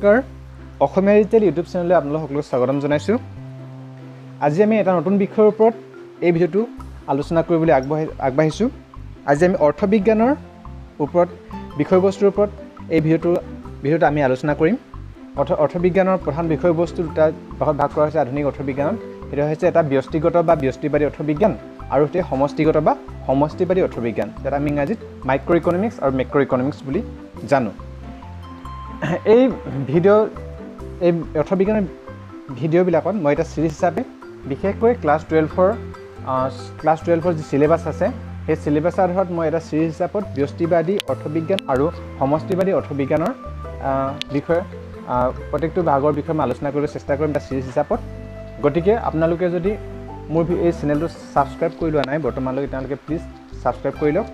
নমস্কাৰ অসমীয়া digital YouTube চেনেললৈ আপোনালোক সকলোকে স্বাগতম জনাইছোঁ। আজি আমি এটা নতুন বিষয়ৰ ওপৰত এই ভিডিঅ'টো আলোচনা কৰিবলৈ আগবাঢ়িছোঁ। আজি আমি অৰ্থবিজ্ঞানৰ ওপৰত বিষয়বস্তুৰ ওপৰত এই ভিডিঅ'টো আমি আলোচনা কৰিম। অৰ্থবিজ্ঞানৰ প্ৰধান বিষয়বস্তু দুটা ভাগত ভাগ কৰা হৈছে আধুনিক অৰ্থবিজ্ঞানত। এটা হৈছে এটা ব্যষ্টিগত বা ব্যষ্টিবাদী অৰ্থবিজ্ঞান আৰু এটা সমষ্টিগত বা সমষ্টিবাদী অৰ্থবিজ্ঞান, যাক আমি ইংৰাজীত মাইক্ৰ' ইকনমিক্স আৰু মেক্ৰ' ইকনমিক্স বুলি জানো। এই অৰ্থবিজ্ঞানৰ ভিডিঅ'বিলাকত মই এটা চিৰিজ হিচাপে বিশেষকৈ ক্লাছ 12ৰ যি চিলেবাছ আছে সেই চিলেবাছৰ আধাৰত মই এটা চিৰিজ হিচাপত ব্যষ্টিবাদী অৰ্থবিজ্ঞান আৰু সমষ্টিবাদী অৰ্থবিজ্ঞানৰ বিষয়ে প্ৰত্যেকটো ভাগৰ বিষয়ে মই আলোচনা কৰিবলৈ চেষ্টা কৰিম এটা চিৰিজ হিচাপত। গতিকে আপোনালোকে যদি মোৰ এই চেনেলটো ছাবস্ক্ৰাইব কৰি লোৱা নাই বৰ্তমানলৈকে, তেওঁলোকে প্লিজ ছাবস্ক্ৰাইব কৰি লওক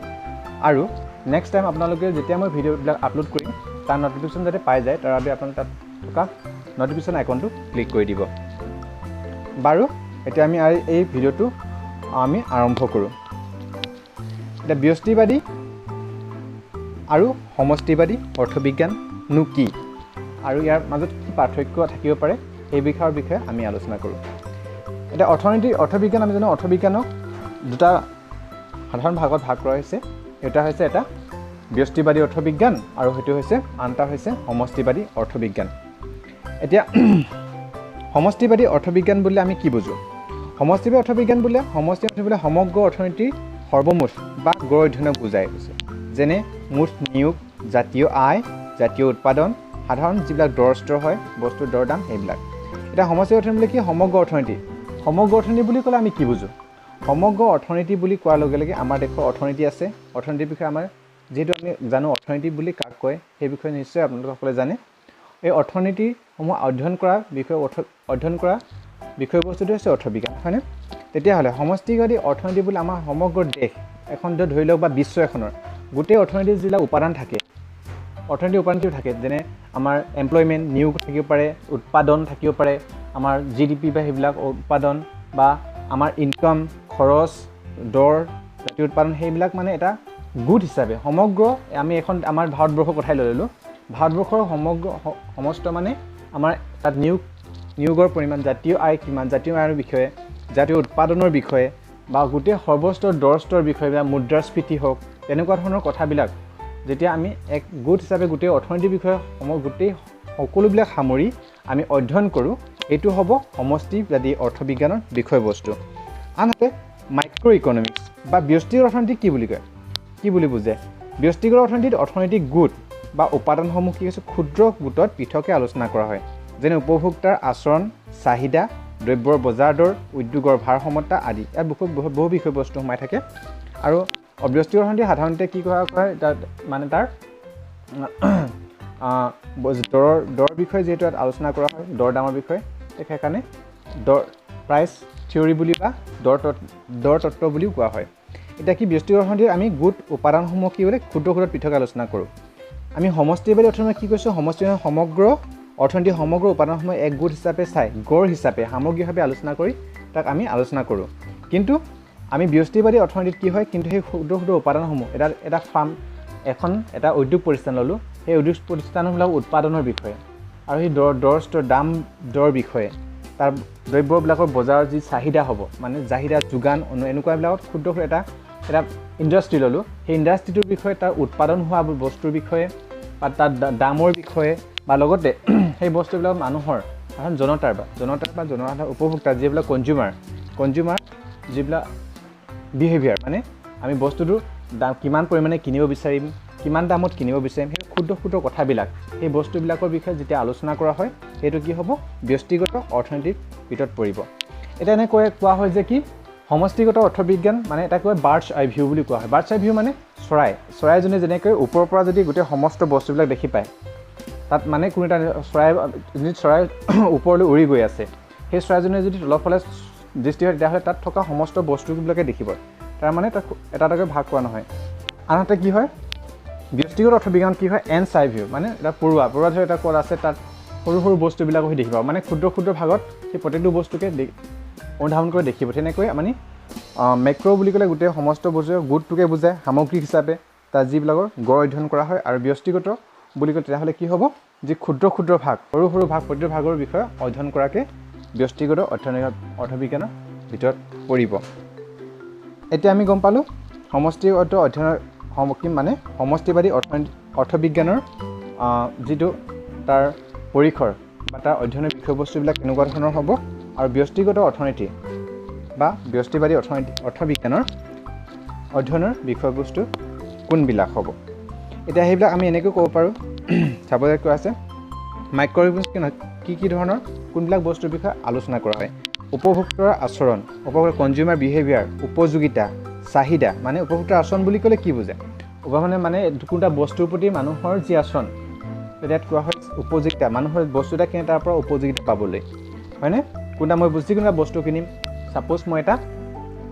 আৰু নেক্সট টাইম আপোনালোকে যেতিয়া মই ভিডিঅ'বিলাক আপলোড কৰিম তাৰ নটিফিকেশ্যন যাতে পাই যায় তাৰ বাবে আপোনালোকে তাত থকা নটিফিকেশ্যন আইকনটো ক্লিক কৰি দিব। বাৰু এতিয়া আমি এই ভিডিঅ'টো আমি আৰম্ভ কৰোঁ। এতিয়া ব্যষ্টিবাদী আৰু সমষ্টিবাদী অৰ্থবিজ্ঞাননো কি আৰু ইয়াৰ মাজত কি পাৰ্থক্য থাকিব পাৰে সেই বিষয়ে আমি আলোচনা কৰোঁ। এতিয়া অৰ্থবিজ্ঞান আমি জানো অৰ্থবিজ্ঞানক দুটা সাধাৰণ ভাগত ভাগ কৰা হৈছে। এটা হৈছে এটা ব্যষ্টিবাদী অৰ্থবিজ্ঞান আৰু সেইটো হৈছে আন এটা হৈছে সমষ্টিবাদী অৰ্থবিজ্ঞান। এতিয়া সমষ্টিবাদী অৰ্থবিজ্ঞান বুলিলে আমি কি বুজোঁ? সমষ্টিবাদী অৰ্থবিজ্ঞান বুলিলে সমগ্ৰ অৰ্থনীতিৰ সৰ্বমুঠ বা গড় অধ্যয়নক বুজাই গৈছে, যেনে মুঠ নিয়োগ, জাতীয় আয়, জাতীয় উৎপাদন, সাধাৰণ যিবিলাক দৰ স্তৰ হয় বস্তুৰ দৰ দাম সেইবিলাক। এতিয়া সমষ্টিবাদী অৰ্থনীতি বুলি কি? সমগ্ৰ অৰ্থনীতি বুলি ক'লে আমি কি বুজোঁ? সমগ্ৰ অৰ্থনীতি বুলি কোৱাৰ লগে লগে আমাৰ দেশৰ অৰ্থনীতি আছে। অৰ্থনীতিৰ বিষয়ে আমাৰ যিহেতু আমি জানো অৰ্থনীতি বুলি কাক কয় সেই বিষয়ে নিশ্চয় আপোনালোকে সকলোৱে জানে। এই অৰ্থনীতিসমূহ অধ্যয়ন কৰা বিষয়বস্তুটো হৈছে অৰ্থবিজ্ঞান, হয়নে? তেতিয়াহ'লে সমষ্টিবাদী অৰ্থনীতি বুলি আমাৰ সমগ্ৰ দেশ এখন ধৰি লওক বা বিশ্ব এখনৰ গোটেই অৰ্থনীতিৰ যিবিলাক উপাদান থাকে, অৰ্থনীতিৰ উপাদানটো থাকে, যেনে আমাৰ এমপ্লয়মেণ্ট নিয়োগ থাকিব পাৰে, উৎপাদন থাকিব পাৰে, আমাৰ GDP বা সেইবিলাক উৎপাদন বা আমাৰ ইনকাম, খৰচ, দৰ, জাতীয় উৎপাদন সেইবিলাক মানে এটা গোট হিচাপে সমগ্ৰ আমি এখন আমাৰ ভাৰতবৰ্ষৰ কথাই লৈ ল'লোঁ। ভাৰতবৰ্ষৰ সমস্ত মানে আমাৰ তাত নিয়োগৰ পৰিমাণ, জাতীয় আয় কিমান, জাতীয় আয়ৰ বিষয়ে, জাতীয় উৎপাদনৰ বিষয়ে বা গোটেই সৰ্বস্তৰ দৰ স্তৰ বিষয়ে বা মুদ্ৰাস্ফীতি হওক তেনেকুৱা ধৰণৰ কথাবিলাক যেতিয়া আমি এক গোট হিচাপে গোটেই অৰ্থনীতিৰ বিষয়ে গোটেই সকলোবিলাক সামৰি আমি অধ্যয়ন কৰোঁ, এইটো হ'ব সমষ্টিবাদী অৰ্থবিজ্ঞানৰ বিষয়বস্তু। আনহাতে মাইক্ৰ' ইকনমিক্স বা ব্যষ্টিগত অৰ্থনীতি কি বুলি কয়, কি বুলি বুজে? ব্যষ্টিগত অৰ্থনীতিত অৰ্থনৈতিক গোট বা উপাদানসমূহ কি হৈছে ক্ষুদ্ৰ গোটত পৃথকে আলোচনা কৰা হয়, যেনে উপভোক্তাৰ আচৰণ, চাহিদা, দ্ৰব্যৰ বজাৰ দৰ, উদ্যোগৰ ভাৰসাম্যতা আদি। ইয়াত বহু বিষয়বস্তু সোমাই থাকে। আৰু ব্যষ্টিগত অৰ্থনীতি সাধাৰণতে কি কৰা হয় মানে তাৰ দৰৰ বিষয়ে যিহেতু ইয়াত আলোচনা কৰা হয়, দৰ দামৰ বিষয়ে, সেইকাৰণে প্ৰাইচ থিয়ৰী বুলি বা দৰ তত্ত্ব বুলিও কোৱা হয়। এতিয়া কি ব্যষ্টিগত অৰ্থনীতিৰ আমি গোট উপাদানসমূহ কি বোলে ক্ষুদ্ৰ ক্ষুদ্ৰত পৃথক আলোচনা কৰোঁ। আমি সমষ্টিবাদী অৰ্থনীতি কি কৈছোঁ? সমষ্টিবাদী সমগ্ৰ অৰ্থনীতিৰ সমগ্ৰ উপাদানসমূহ এক গোট হিচাপে চাই গড় হিচাপে সামগ্ৰিকভাৱে আলোচনা কৰি তাক আমি আলোচনা কৰোঁ। কিন্তু আমি ব্যষ্টিবাদী অৰ্থনীতিত কি হয়, কিন্তু সেই ক্ষুদ্ৰ ক্ষুদ্ৰ উপাদানসমূহ এটা ফাৰ্ম এটা উদ্যোগ প্ৰতিষ্ঠান ল'লোঁ, সেই উদ্যোগ প্ৰতিষ্ঠানবিলাক উৎপাদনৰ বিষয়ে আৰু সেই দাম দৰ বিষয়ে, তাৰ দ্ৰব্যবিলাকৰ বজাৰৰ যি চাহিদা হ'ব মানে চাহিদা যোগান এনেকুৱাবিলাকত ক্ষুদ্ৰ এটা ইণ্ডাষ্ট্ৰি ল'লোঁ, সেই ইণ্ডাষ্ট্ৰিটোৰ বিষয়ে তাৰ উৎপাদন হোৱা বস্তুৰ বিষয়ে বা তাৰ দামৰ বিষয়ে বা লগতে সেই বস্তুবিলাক মানুহৰ সাধাৰণ জনতাৰ উপভোক্তা যিবিলাক কনজিউমাৰ যিবিলাক বিহেভিয়াৰ, মানে আমি বস্তুটো কিমান পৰিমাণে কিনিব বিচাৰিম, কিমান দামত কিনিব বিচাৰিম, সেই ক্ষুদ্ৰ ক্ষুদ্ৰ কথাবিলাক সেই বস্তুবিলাকৰ বিষয়ে যেতিয়া আলোচনা কৰা হয় সেইটো কি হ'ব? ব্যষ্টিগত অৰ্থনীতিৰ ভিতৰত পৰিব। এতিয়া এনেকৈ কোৱা হয় যে কি সমষ্টিগত অৰ্থবিজ্ঞান মানে এটা কয় বাৰ্ডছ আই ভিউ বুলি কোৱা হয়। বাৰ্ডছ আই ভিউ মানে চৰাইজনে যেনেকৈ ওপৰৰ পৰা যদি গোটেই সমস্ত বস্তুবিলাক দেখি পায়, তাত মানে কোনো এটা চৰাই ওপৰলৈ উৰি গৈ আছে, সেই চৰাইজনে যদি তলৰ ফালে দৃষ্টি হয় তেতিয়াহ'লে তাত থকা সমস্ত বস্তুবিলাকে দেখিব, তাৰ মানে তাক এটা এটাকৈ ভাগ কৰা নহয়। আনহাতে কি হয় ব্যষ্টিগত অৰ্থবিজ্ঞানত কি হয় এণ্ডছ আই ভিউ, মানে এটা পৰুৱা ধৰি এটা ক'ত আছে তাত সৰু সৰু বস্তুবিলাকো দেখিব, মানে ক্ষুদ্ৰ ক্ষুদ্ৰ ভাগত সেই প্ৰতিটো বস্তুকে অনুধাৱন কৰি দেখিব। তেনেকৈ মানে মেক্ৰ' বুলি ক'লে গোটেই সমস্ত বস্তুৰ গোটটোকে বুজায় সামগ্ৰিক হিচাপে, তাত যিবিলাকৰ গড় অধ্যয়ন কৰা হয়। আৰু ব্যষ্টিগত বুলি ক'লে তেতিয়াহ'লে কি হ'ব? যি ক্ষুদ্ৰ ক্ষুদ্ৰ ভাগ সৰু সৰু ভাগ প্ৰতিটো ভাগৰ বিষয়ে অধ্যয়ন কৰাকে ব্যক্তিগত অৰ্থবিজ্ঞানৰ ভিতৰত পৰিব এতিয়া আমি গম পালোঁ সমষ্টিগত অধ্যয়নৰ মানে সমষ্টিবাদী অৰ্থবিজ্ঞানৰ যিটো তাৰ পৰিসৰ বা তাৰ অধ্যয়নৰ বিষয়বস্তুবিলাক কেনেকুৱা ধৰণৰ হ'ব আৰু ব্যক্তিগত অৰ্থনীতি বা ব্যক্তিবাদী অৰ্থবিজ্ঞানৰ অধ্যয়নৰ বিষয়বস্তু কোনবিলাক হ'ব এতিয়া সেইবিলাক আমি এনেকৈ ক'ব পাৰোঁ চাবলৈ কোৱা আছে মাইক্ৰ'ইকনমিক্স কি ধৰণৰ কোনবিলাক বস্তুৰ বিষয়ে আলোচনা কৰা হয় উপভোক্তাৰ আচৰণ কনজিউমাৰ বিহেভিয়াৰ উপযোগিতা চাহিদা মানে উপভোক্তাৰ আচৰণ বুলি ক'লে কি বুজায় মানে কোনটা বস্তুৰ প্ৰতি মানুহৰ যি আচৰণ ইয়াত কোৱা হয় উপযোগিতা মানুহৰ বস্তু এটা কিনে তাৰ পৰা উপযোগিতা পাবলৈ হয়নে কোনটা মই যিকোনো বস্তু কিনিম ছাপ'জ মই এটা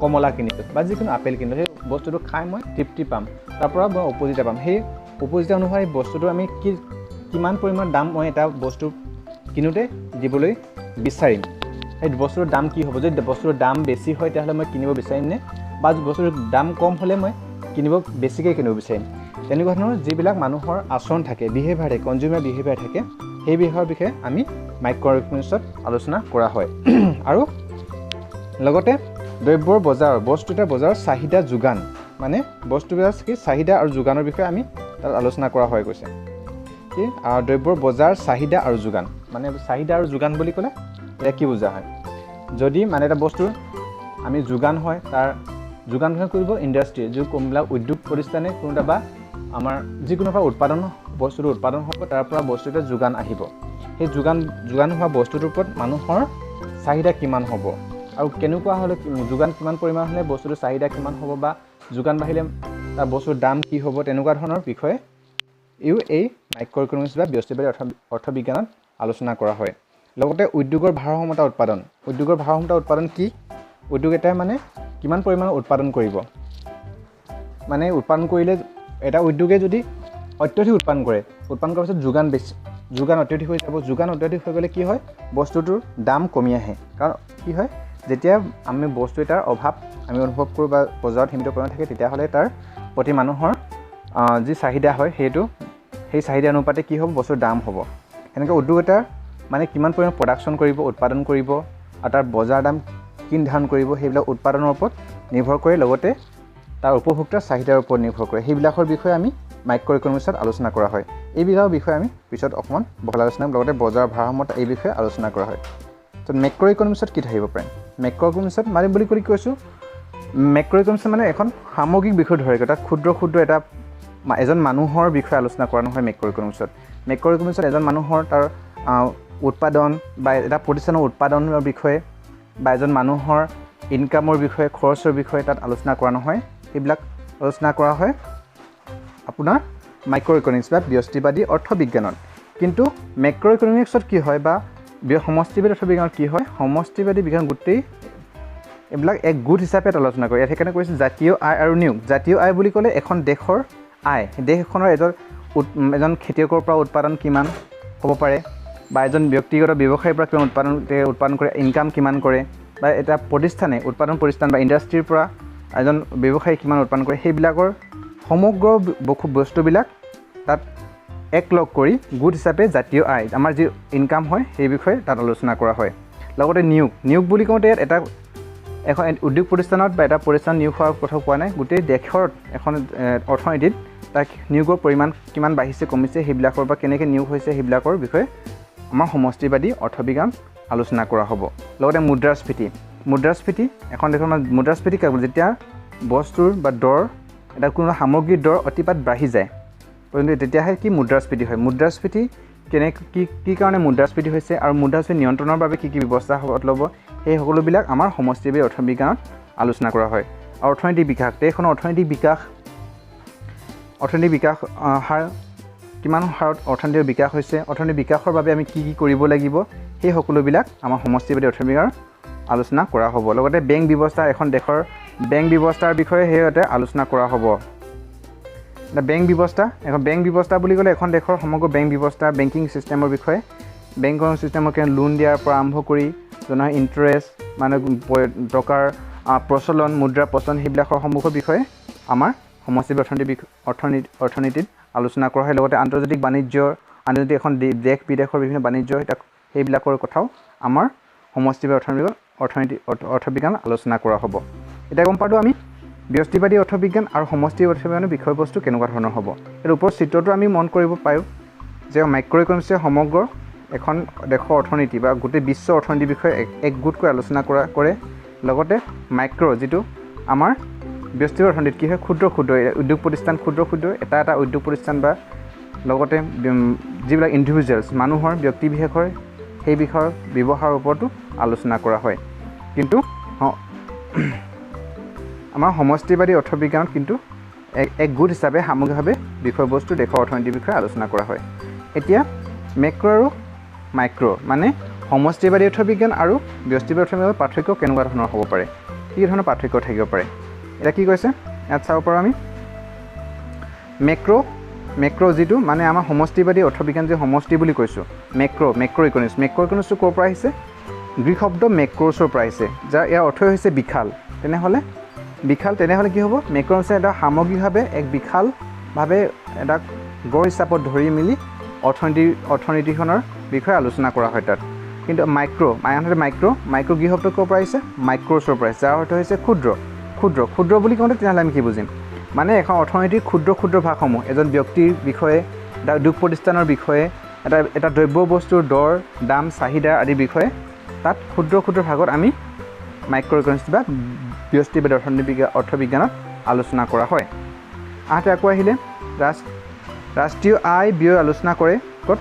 কমলা কিনিছোঁ বা যিকোনো আপেল কিনিলোঁ সেই বস্তুটো খাই মই তৃপ্তি পাম তাৰ পৰা মই উপযোগিতা পাম সেই উপযোগিতা অনুসৰি বস্তুটো আমি কিমান পৰিমাণৰ দাম মই এটা বস্তু কিনোতে দিবলৈ বিচাৰিম সেই বস্তুৰ দাম কি হ'ব যদি বস্তুৰ দাম বেছি হয় তেতিয়াহ'লে মই কিনিব বিচাৰিম নে বা বস্তুৰ দাম কম হ'লে মই বেছিকৈ কিনিব বিচাৰিম তেনেকুৱা ধৰণৰ যিবিলাক মানুহৰ আচৰণ থাকে বিহেভিয়াৰ থাকে কনজিউমাৰ বিহেভিয়াৰ থাকে সেই বিষয়ে আমি মাইক্ৰ'ইকনমিক্সত আলোচনা কৰা হয় আৰু লগতে দ্ৰব্যৰ বস্তু এটা বজাৰৰ চাহিদা যোগান মানে বস্তুবিলাক কি চাহিদা আৰু যোগানৰ বিষয়ে আমি তাত আলোচনা কৰা হয় কৈছে কি দ্ৰব্যৰ বজাৰ চাহিদা আৰু যোগান মানে চাহিদা আৰু যোগান বুলি ক'লে এটা কি বুজা হয় যদি মানে এটা বস্তুৰ আমি যোগান হয় তাৰ যোগান কৰিব ইণ্ডাষ্ট্ৰি যি কোনবিলাক উদ্যোগ প্ৰতিষ্ঠানে কোনোটা বা আমাৰ যিকোনো বস্তুটো উৎপাদন হ'ব তাৰ পৰা বস্তু এটা যোগান আহিব সেই যোগান হোৱা বস্তুটোৰ ওপৰত মানুহৰ চাহিদা কিমান হ'ব আৰু কেনেকুৱা হ'লে যোগান কিমান পৰিমাণ হ'লে বস্তুটোৰ চাহিদা কিমান হ'ব বা যোগান বাঢ়িলে তাৰ বস্তুৰ দাম কি হ'ব তেনেকুৱা ধৰণৰ বিষয়ে এই মাইক্ৰ'ইকনমিক্স বা ব্যক্তিবাদী অৰ্থবিজ্ঞানত আলোচনা কৰা হয় লগতে উদ্যোগৰ ভাৰসাম্যতা উৎপাদন কি উদ্যোগ এটাই মানে কিমান পৰিমাণৰ উৎপাদন কৰিব মানে উৎপাদন কৰিলে এটা উদ্যোগে যদি অত্যধিক উৎপাদন কৰাৰ পিছত যোগান অত্যধিক হৈ যাব যোগান অত্যধিক হৈ গ'লে কি হয় বস্তুটোৰ দাম কমি আহে কাৰণ কি হয় যেতিয়া আমি বস্তু এটাৰ অভাৱ আমি অনুভৱ কৰোঁ বা বজাৰত সীমিত কৰি থাকে তেতিয়াহ'লে তাৰ প্ৰতি মানুহৰ যি চাহিদা হয় সেই চাহিদা অনুপাতে কি হ'ব বস্তুৰ দাম হ'ব এনেকৈ উদ্যোগ এটাৰ মানে কিমান পৰিমাণ প্ৰডাকশ্যন কৰিব উৎপাদন কৰিব আৰু তাৰ বজাৰ দাম কি নিৰ্ধাৰণ কৰিব সেইবিলাক উৎপাদনৰ ওপৰত নিৰ্ভৰ কৰে লগতে তাৰ উপভোক্তাৰ চাহিদাৰ ওপৰত নিৰ্ভৰ কৰে সেইবিলাকৰ বিষয়ে আমি মাইক্ৰ'ইকনমিক্সত আলোচনা কৰা হয় এইবিলাকৰ বিষয়ে আমি পিছত অকণমান বহল আলোচনা লগতে বজাৰৰ ভাৰসাম্যতা এই বিষয়ে আলোচনা কৰা হয় তো মেক্ৰ'ইকনমিক্সত কি থাকিব পাৰে মেক্ৰ'ইকনমিক্সত মানে বুলি কৈছোঁ মেক্ৰ'ইকনমিক্স মানে এখন সামগ্ৰিক বিষয় ধৰে তাত ক্ষুদ্ৰ এটা এজন মানুহৰ বিষয়ে আলোচনা কৰা নহয় মেক্ৰ'ইকনমিক্সত এজন মানুহৰ তাৰ উৎপাদন বা এটা প্ৰতিষ্ঠানৰ উৎপাদনৰ বিষয়ে বা এজন মানুহৰ ইনকামৰ বিষয়ে খৰচৰ বিষয়ে তাত আলোচনা কৰা নহয় সেইবিলাক আলোচনা কৰা হয় আপোনাৰ মাইক্ৰ'ইকনমিক্স বা ব্যক্তিবাদী অৰ্থবিজ্ঞানত কিন্তু মেক্ৰ'ইকনমিক্সত কি হয় বা সমষ্টিবাদী অৰ্থবিজ্ঞানত কি হয় সমষ্টিবাদী বিজ্ঞান গোটেই এইবিলাক এক গোট হিচাপে আলোচনা কৰে ইয়াত সেইকাৰণে কৈছে জাতীয় আয় আৰু নিয়োগ জাতীয় আয় বুলি ক'লে এখন দেশৰ আয় দেশ এখনৰ এজন খেতিয়কৰ পৰা উৎপাদন কিমান হ'ব পাৰে বা এজন ব্যক্তিগত ব্যৱসায়ীৰ পৰা কিমান উৎপাদন কৰে ইনকাম কিমান কৰে বা এটা প্ৰতিষ্ঠানে প্ৰতিষ্ঠান বা ইণ্ডাষ্ট্ৰিৰ পৰা এজন ব্যৱসায়ী কিমান উৎপাদন কৰে সেইবিলাকৰ সমগ্ৰ বস্তুবিলাক তাত একলগ কৰি গোট হিচাপে জাতীয় আয় আমাৰ যি ইনকাম হয় সেই বিষয়ে তাত আলোচনা কৰা হয় লগতে নিয়োগ বুলি কওঁতে ইয়াত এখন উদ্যোগ প্ৰতিষ্ঠানত বা এটা প্ৰতিষ্ঠান নিয়োগ হোৱাৰ কথা কোৱা নাই গোটেই দেশৰ এখন অৰ্থনীতিত তাক নিয়োগৰ পৰিমাণ কিমান বাঢ়িছে কমিছে সেইবিলাকৰ বা কেনেকৈ নিয়োগ হৈছে সেইবিলাকৰ বিষয়ে আমাৰ সমষ্টিবাদী অৰ্থবিজ্ঞান আলোচনা কৰা হ'ব লগতে মুদ্ৰাস্ফীতি এখন দেশৰ মুদ্ৰাস্ফীতি যেতিয়া বস্তুৰ বা দৰ এটা কোনো সামগ্ৰীৰ দৰ অতিপাত বাঢ়ি যায় তেতিয়াহে কি মুদ্ৰাস্ফীতি হয় মুদ্ৰাস্ফীতি কি কাৰণে মুদ্ৰাস্ফীতি হৈছে আৰু মুদ্ৰাস্ফীতি নিয়ন্ত্ৰণৰ বাবে কি ব্যৱস্থা ল'ব সেই সকলোবিলাক আমাৰ সমষ্টিবাদী অৰ্থবিজ্ঞানত আলোচনা কৰা হয় আৰু অৰ্থনৈতিক বিকাশ দেশখনৰ অৰ্থনৈতিক বিকাশ হাৰ কিমান হাৰত অৰ্থনৈতিক বিকাশ হৈছে অৰ্থনৈতিক বিকাশৰ বাবে আমি কি কৰিব লাগিব সেই সকলোবিলাক আমাৰ সমষ্টিবাদী অৰ্থবিজ্ঞানত আলোচনা কৰা হ'ব লগতে বেংক ব্যৱস্থা এখন দেশৰ বেংক ব্যৱস্থাৰ বিষয়ে সেইতে আলোচনা কৰা হ'ব বেংক ব্যৱস্থা বুলি ক'লে এখন দেশৰ সমগ্ৰ বেংক ব্যৱস্থা বেংকিং ছিষ্টেমৰ বিষয়ে বেংকৰ ছিষ্টেমক লোন দিয়াৰ পৰা আৰম্ভ কৰি জনাৰ ইণ্টাৰেষ্ট মানে টকাৰ প্ৰচলন মুদ্ৰা প্ৰচলন সেইবিলাকৰ সমূহৰ বিষয়ে আমাৰ সমষ্টিবাদী অৰ্থনীতিত আলোচনা কৰা হয় লগতে আন্তৰ্জাতিক বাণিজ্যৰ আনহাতে এখন দেশ বিদেশৰ বিভিন্ন বাণিজ্য সেইবিলাকৰ কথাও আমাৰ সমষ্টিবাদী অৰ্থবিজ্ঞানত আলোচনা কৰা হ'ব এটা গম পালো আমি ব্যষ্টিবাদী অৰ্থবিজ্ঞান আৰু সমষ্টিবাদী অৰ্থবিজ্ঞানৰ বিষয়বস্তু কেনেকুৱা ধৰণৰ হ'ব এৰ ওপৰ চিত্ৰটো আমি মন কৰিব পাৰো যে মাইক্ৰ ইকনমিক্সে সমগ্ৰ এখন দেশৰ অৰ্থনীতি বা গোটেই বিশ্ব অৰ্থনীতিৰ বিষয়ে একগোটকৈ আলোচনা কৰে লগতে মাইক্ৰ যেটো আমাৰ ব্যষ্টিবাদী অৰ্থনীতিত কি হয় ক্ষুদ্ৰ উদ্যোগ প্ৰতিষ্ঠান ক্ষুদ্ৰ এটা উদ্যোগ প্ৰতিষ্ঠান বা লগতে যিবিলাক ইন্ডিভিজুৱেলছ মানুহৰ ব্যক্তি বিশেষৰ সেই বিষয়ৰ ব্যৱহাৰৰ ওপৰতো আলোচনা কৰা হয় কিন্তু আমাৰ সমষ্টিবাদী অৰ্থবিজ্ঞানত কিন্তু এক গোট হিচাপে সামগ্ৰিকভাৱে বিষয়বস্তু দেশৰ অৰ্থনীতিৰ বিষয়ে আলোচনা কৰা হয় এতিয়া মেক্ৰ আৰু মাইক্ৰ মানে সমষ্টিবাদী অৰ্থবিজ্ঞান আৰু ব্যষ্টিবাদী অৰ্থবিজ্ঞানৰ পাৰ্থক্য কেনেকুৱা ধৰণৰ হ'ব পাৰে কি ধৰণৰ পাৰ্থক্য থাকিব পাৰে এটা কি কৈছে ইয়াত চাব পাৰোঁ আমি মেক্ৰ যেটো মানে আমাৰ সমষ্টিবাদী অৰ্থবিজ্ঞান যে সমষ্টি বুলি কৈছোঁ মেক্ৰ ইকনমিক্স ক'ৰ পৰা আহিছে গ্ৰীক শব্দ মেক্ৰছৰ পৰা আহিছে যাৰ ইয়াৰ অৰ্থ হৈছে বিশাল তেনেহ'লে কি হ'ব মেক্ৰ হৈছে এটা সামগ্ৰিকভাৱে এক বিশালভাৱে এটা গড় হিচাপত ধৰি মেলি অৰ্থনীতিখনৰ বিষয়ে আলোচনা কৰা হয় তাত কিন্তু মাইক্ৰ গ্ৰীক শব্দ ক'ৰ পৰা আহিছে মাইক্ৰছৰ পৰা আহিছে যাৰ অৰ্থ হৈছে ক্ষুদ্ৰ বুলি কওঁতে তেনেহ'লে আমি কি বুজিম মানে এখন অৰ্থনীতিৰ ক্ষুদ্ৰ ভাগসমূহ এজন ব্যক্তিৰ বিষয়ে এটা উদ্যোগ প্ৰতিষ্ঠানৰ বিষয়ে এটা দ্ৰব্য বস্তুৰ দৰ দাম চাহিদা আদিৰ বিষয়ে তাত ক্ষুদ্ৰ ভাগত আমি মাইক্ৰ ইকনমিক্স বা ব্যষ্টিবাদী অৰ্থবিজ্ঞানত আলোচনা কৰা হয় আহতে আকৌ আহিলে ৰাষ্ট্ৰীয় আয় ব্যয় আলোচনা কৰে ক'ত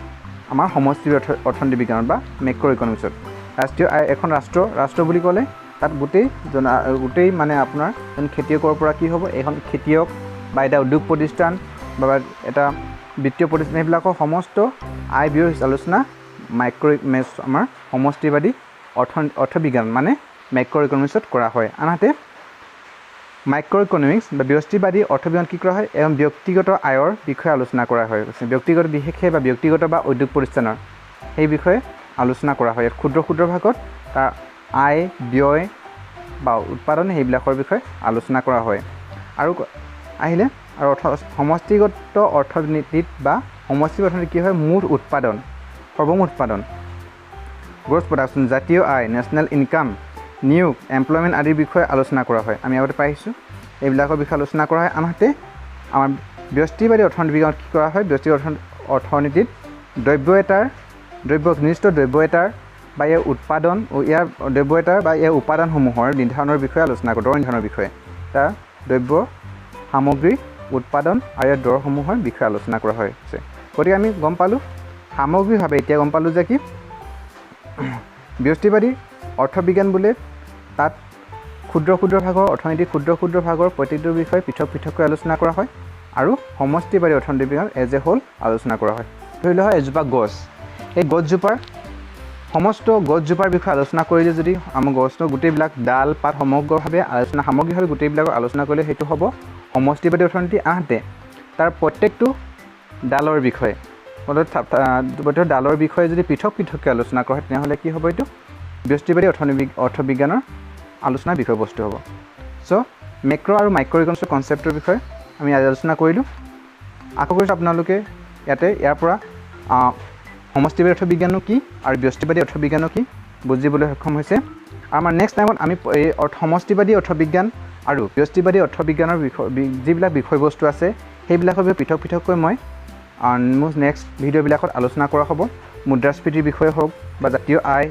আমাৰ সমষ্টিবাদী অৰ্থনীতি বিজ্ঞানত বা মেক্ৰ ইকনমিক্সত ৰাষ্ট্ৰীয় আয় এখন ৰাষ্ট্ৰ বুলি ক'লে তাত গোটেই মানে আপোনাৰ খেতিয়কৰ পৰা কি হ'ব এখন খেতিয়ক বা এটা উদ্যোগ প্ৰতিষ্ঠান বা এটা বিত্তীয় প্ৰতিষ্ঠান সেইবিলাকৰ সমস্ত আয় ব্যয় আলোচনা আমাৰ সমষ্টিবাদী অৰ্থবিজ্ঞান মানে মেক্ৰ ইকনমিক্সত কৰা হয় আনহাতে মাইক্ৰ ইকনমিক্স বা ব্যষ্টিবাদী অৰ্থবিজ্ঞান কি কৰা হয় এজন ব্যক্তিগত আয়ৰ বিষয়ে আলোচনা কৰা হয় ব্যক্তিগত বিশেষে বা ব্যক্তিগত বা উদ্যোগ প্ৰতিষ্ঠানৰ সেই বিষয়ে আলোচনা কৰা হয় ইয়াত ক্ষুদ্ৰ ভাগত তাৰ আয় ব্যয় বা উৎপাদন সেইবিলাকৰ বিষয়ে আলোচনা কৰা হয় আৰু আহিলে আৰু সমষ্টিগত অৰ্থনীতিত বা সমষ্টিগত অৰ্থনীতি কি হয় মুঠ উৎপাদন সৰ্বমুঠ উৎপাদন গ্ৰছ প্ৰডাকশ্যন জাতীয় আয় নেশ্যনেল ইনকাম নিয়োগ এমপ্লয়মেণ্ট আদিৰ বিষয়ে আলোচনা কৰা হয় আমি আগতে পাইছোঁ এইবিলাকৰ বিষয়ে আলোচনা কৰা হয় আনহাতে আমাৰ ব্যষ্টিবাদী অৰ্থনীতি বিজ্ঞানত কি কৰা হয় ব্যষ্টিগত অৰ্থনীতিত নিৰ্দিষ্ট দ্ৰব্য এটাৰ বা ইয়াৰ উৎপাদন ইয়াৰ দ্ৰব্য এটাৰ বা ইয়াৰ উপাদানসমূহৰ নিৰ্ধাৰণৰ বিষয়ে আলোচনা কৰা দৰ নিৰ্ধাৰণৰ বিষয়ে তাৰ দ্ৰব্য সামগ্ৰী উৎপাদন আৰু ইয়াৰ দৰসমূহৰ বিষয়ে আলোচনা কৰা হৈছে গতিকে আমি গম পালোঁ সামগ্ৰিকভাৱে এতিয়া গম পালোঁ যে কি ব্যষ্টিবাদী অৰ্থবিজ্ঞান বোলে তাত ক্ষুদ্ৰ ভাগৰ অৰ্থনীতি ক্ষুদ্ৰ ভাগৰ প্ৰত্যেকটোৰ বিষয়ে পৃথককৈ আলোচনা কৰা হয় আৰু সমষ্টিবাদী অৰ্থনীতি বিজ্ঞান এজ এ হোল আলোচনা কৰা হয় ধৰি লোৱা হয় এজোপা গছ এই সমস্ত গছজোপাৰ বিষয়ে আলোচনা কৰিলে যদি আমাৰ গছৰ গোটেইবিলাক ডাল পাত সামগ্ৰিকভাৱে গোটেইবিলাকৰ আলোচনা কৰিলে সেইটো হ'ব সমষ্টিবাদী অৰ্থনীতি আনহাতে তাৰ প্ৰত্যেকটো ডালৰ বিষয়ে যদি পৃথককৈ আলোচনা কৰা হয় তেনেহ'লে কি হ'ব এইটো ব্যষ্টিবাদী অৰ্থবিজ্ঞানৰ আলোচনাৰ বিষয়বস্তু হ'ব চ' মেক্ৰ আৰু মাইক্ৰ ইকনমিক্সৰ কনচেপ্টৰ বিষয়ে আমি আজি আলোচনা কৰিলোঁ আশা কৰিছোঁ আপোনালোকে ইয়াৰ পৰা সমষ্টিবাদী অৰ্থবিজ্ঞানো কি আৰু ব্যষ্টিবাদী অৰ্থবিজ্ঞানো কি বুজিবলৈ সক্ষম হৈছে আমাৰ নেক্সট টাইমত আমি এই সমষ্টিবাদী অৰ্থবিজ্ঞান আৰু ব্যষ্টিবাদী অৰ্থবিজ্ঞানৰ যিবিলাক বিষয়বস্তু আছে সেইবিলাকৰ বিষয়ে পৃথককৈ মই মোৰ নেক্সট ভিডিঅ'বিলাকত আলোচনা কৰা হ'ব মুদ্ৰাস্ফীতিৰ বিষয়ে হওক বা জাতীয় আয়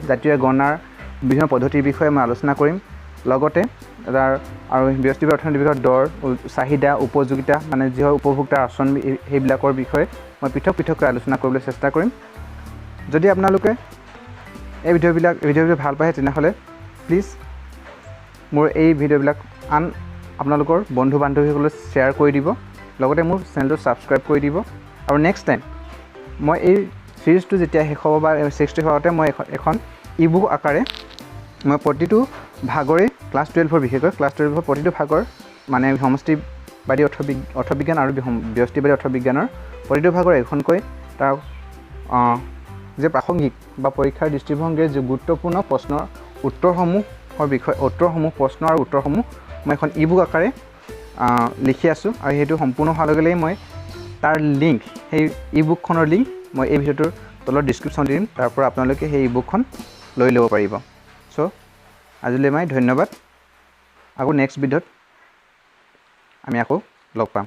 গণনাৰ বিভিন্ন পদ্ধতিৰ বিষয়ে মই আলোচনা কৰিম লগতে আৰু ব্যষ্টিবাদী অৰ্থনীতিৰ বিষয়ে দৰ চাহিদা উপযোগিতা মানে যি হয় উপভোক্তাৰ আচৰণ সেইবিলাকৰ বিষয়ে মই পৃথককৈ আলোচনা কৰিবলৈ চেষ্টা কৰিম যদি আপোনালোকে এই ভিডিঅ'বিলাক ভাল পায় তেনেহ'লে প্লিজ মোৰ এই ভিডিঅ'বিলাক আপোনালোকৰ বন্ধু বান্ধৱীসকললৈ শ্বেয়াৰ কৰি দিব লগতে মোৰ চেনেলটো ছাবস্ক্ৰাইব কৰি দিব আৰু নেক্সট টাইম মই এই চিৰিজটো যেতিয়া শেষ হ'ব বা 60 হোৱাতে মই এখন ইবুক আকাৰে মই প্ৰতিটো ভাগৰে ক্লাছ 12 বিশেষকৈ ক্লাছ 12 প্ৰতিটো ভাগৰ মানে সমষ্টিবাদী অৰ্থবিজ্ঞান আৰু ব্যষ্টিবাদী অৰ্থবিজ্ঞানৰ প্ৰতিটো ভাগৰ এখনকৈ তাৰ যে প্ৰাসংগিক বা পৰীক্ষাৰ দৃষ্টিভংগীৰ যে গুৰুত্বপূৰ্ণ প্ৰশ্নৰ প্ৰশ্ন আৰু উত্তৰসমূহ মই এখন ইবুক আকাৰে লিখি আছোঁ আৰু সেইটো সম্পূৰ্ণ হোৱাৰ লগে লগেই মই তাৰ লিংক সেই ইবুকখনৰ লিংক মই এই ভিডিঅ'টোৰ তলত ডিছক্ৰিপশ্যন দিম, তাৰ পৰা আপোনালোকে সেই ইবুকখন লৈ ল'ব পাৰিব। চ' আজিলৈ মই ধন্যবাদ। আকৌ নেক্সট ভিডিঅ'ত আমি আকৌ লগ পাম।